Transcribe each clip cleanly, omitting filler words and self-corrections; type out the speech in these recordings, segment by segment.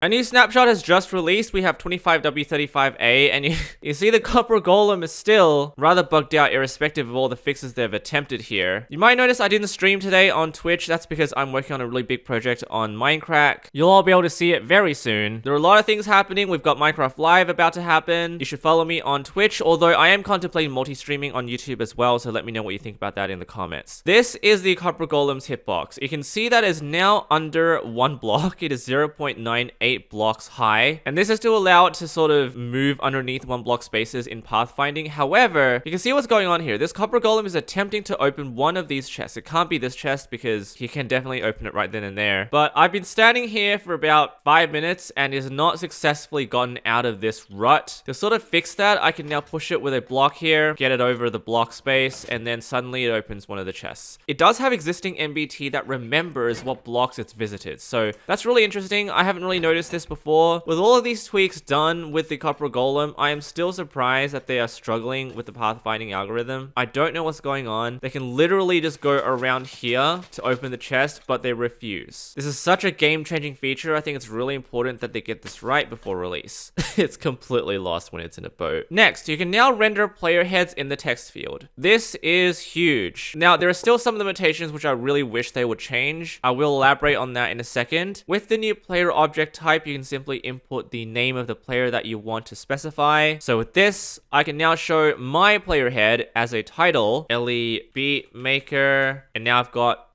A new snapshot has just released. We have 25W35A, and you see the copper golem is still rather bugged out irrespective of all the fixes they've attempted here. You might notice I didn't stream today on Twitch. That's because I'm working on a really big project on Minecraft. You'll all be able to see it very soon. There are a lot of things happening. We've got Minecraft Live about to happen. You should follow me on Twitch, although I am contemplating multi-streaming on YouTube as well, so let me know what you think about that in the comments. This is the copper golem's hitbox. You can see that is now under 1 block. It is 0.98 blocks high, and this is to allow it to sort of move underneath 1 block spaces in pathfinding. However, you can see what's going on here. This copper golem is attempting to open one of these chests. It can't be this chest because he can definitely open it right then and there, but I've been standing here for about 5 minutes and is not successfully gotten out of this rut. To sort of fix that, I can now push it with a block here, get it over the block space, and then suddenly it opens one of the chests. It does have existing MBT that remembers what blocks it's visited, so that's really interesting. I haven't really noticed this before. With all of these tweaks done with the copper golem, I am still surprised that they are struggling with the pathfinding algorithm. I don't know what's going on. They can literally just go around here to open the chest, but they refuse. This is such a game-changing feature. I think it's really important that they get this right before release. It's completely lost when it's in a boat. Next, you can now render player heads in the text field. This is huge. Now, there are still some limitations which I really wish they would change. I will elaborate on that in a second. With the new player object type, you can simply input the name of the player that you want to specify. So with this, I can now show my player head as a title, Ellie Beatmaker, and now I've got...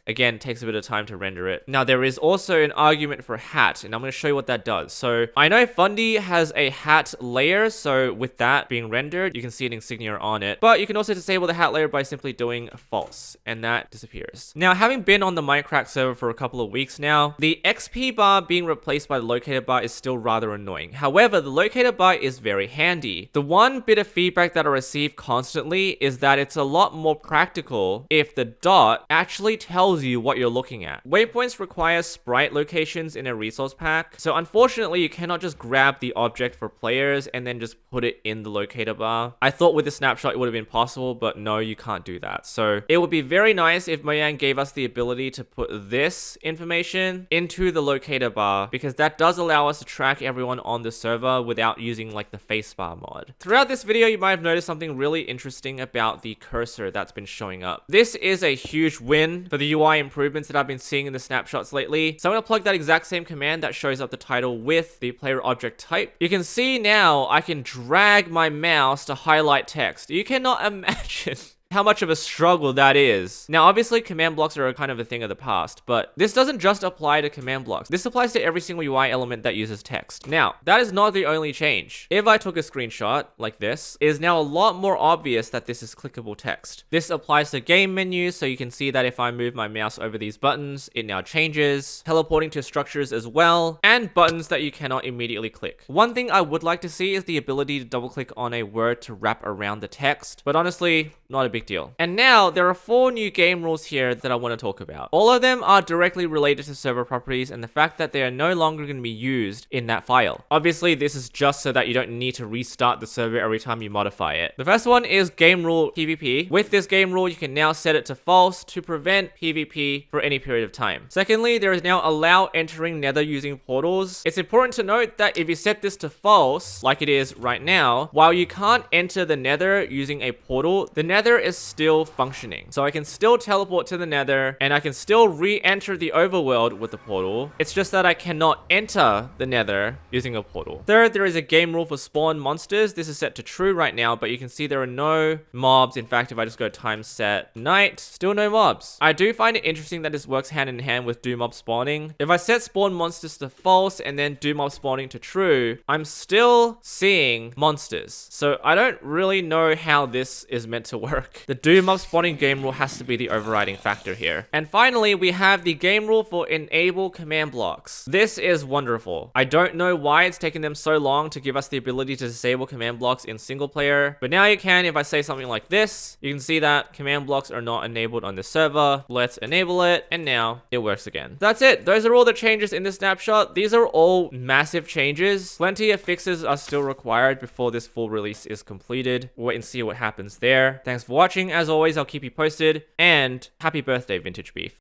Again, it takes a bit of time to render it. Now, there is also an argument for hat, and I'm going to show you what that does. So, I know Fundy has a hat layer, so with that being rendered, you can see an insignia on it. But you can also disable the hat layer by simply doing false, and that disappears. Now, having been on the Minecraft server for a couple of weeks now, the XP bar being replaced by the locator bar is still rather annoying. However, the locator bar is very handy. The one bit of feedback that I receive constantly is that it's a lot more practical if the dot actually tells you what you're looking at. Waypoints require sprite locations in a resource pack, so unfortunately you cannot just grab the object for players and then just put it in the locator bar. I thought with the snapshot it would have been possible, but no, you can't do that. So it would be very nice if Mojang gave us the ability to put this information into the locator bar, because that does allow us to track everyone on the server without using like the face bar mod. Throughout this video, you might have noticed something really interesting about the cursor that's been showing up. This is a huge win for the UI improvements that I've been seeing in the snapshots lately. So I'm going to plug that exact same command that shows up the title with the player object type. You can see now I can drag my mouse to highlight text. You cannot imagine how much of a struggle that is. Now, obviously, command blocks are a kind of a thing of the past, but this doesn't just apply to command blocks. This applies to every single UI element that uses text. Now, that is not the only change. If I took a screenshot like this, it is now a lot more obvious that this is clickable text. This applies to game menus, so you can see that if I move my mouse over these buttons, it now changes, teleporting to structures as well, and buttons that you cannot immediately click. One thing I would like to see is the ability to double click on a word to wrap around the text, but honestly, not a big deal. And now there are 4 new game rules here that I want to talk about. All of them are directly related to server properties and the fact that they are no longer going to be used in that file. Obviously, this is just so that you don't need to restart the server every time you modify it. The first one is game rule PvP. With this game rule, you can now set it to false to prevent PvP for any period of time. Secondly, there is now allow entering nether using portals. It's important to note that if you set this to false, like it is right now, while you can't enter the nether using a portal, the nether is still functioning. So I can still teleport to the nether and I can still re-enter the overworld with the portal. It's just that I cannot enter the nether using a portal. Third, there is a game rule for spawn monsters. This is set to true right now, but you can see there are no mobs. In fact, if I just go time set night, still no mobs. I do find it interesting that this works hand in hand with do mob spawning. If I set spawn monsters to false and then do mob spawning to true, I'm still seeing monsters. So I don't really know how this is meant to work. The do mob spawning game rule has to be the overriding factor here. And finally, we have the game rule for enable command blocks. This is wonderful. I don't know why it's taken them so long to give us the ability to disable command blocks in single player, but now you can. If I say something like this, you can see that command blocks are not enabled on the server. Let's enable it, and now it works again. That's it. Those are all the changes in this snapshot. These are all massive changes. Plenty of fixes are still required before this full release is completed. We'll wait and see what happens there. Thanks for watching. As always, I'll keep you posted, and happy birthday, Vintage Beef.